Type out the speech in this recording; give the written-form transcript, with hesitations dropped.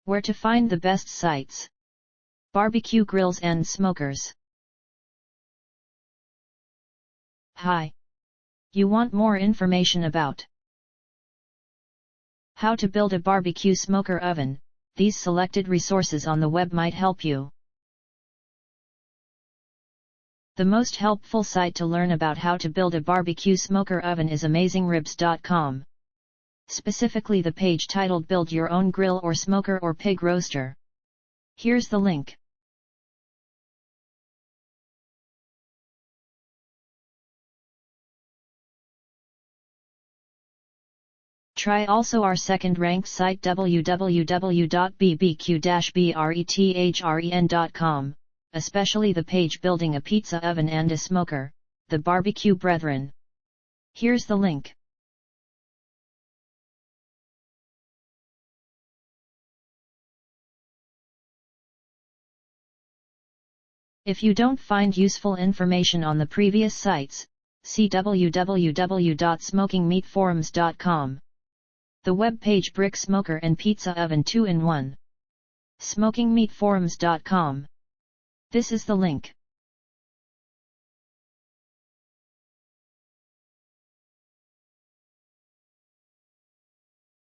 Where to find the best sites. Barbecue grills and smokers. Hi. You want more information about how to build a barbecue smoker oven? These selected resources on the web might help you. The most helpful site to learn about how to build a barbecue smoker oven is AmazingRibs.com. Specifically the page titled Build Your Own Grill or Smoker or Pig Roaster. Here's the link. Try also our second-ranked site www.bbq-brethren.com, especially the page Building a Pizza Oven and a Smoker, the Barbecue Brethren. Here's the link. If you don't find useful information on the previous sites, see www.smokingmeatforums.com. The web page Brick Smoker and Pizza Oven 2-in-1. SmokingMeatForums.com. This is the link.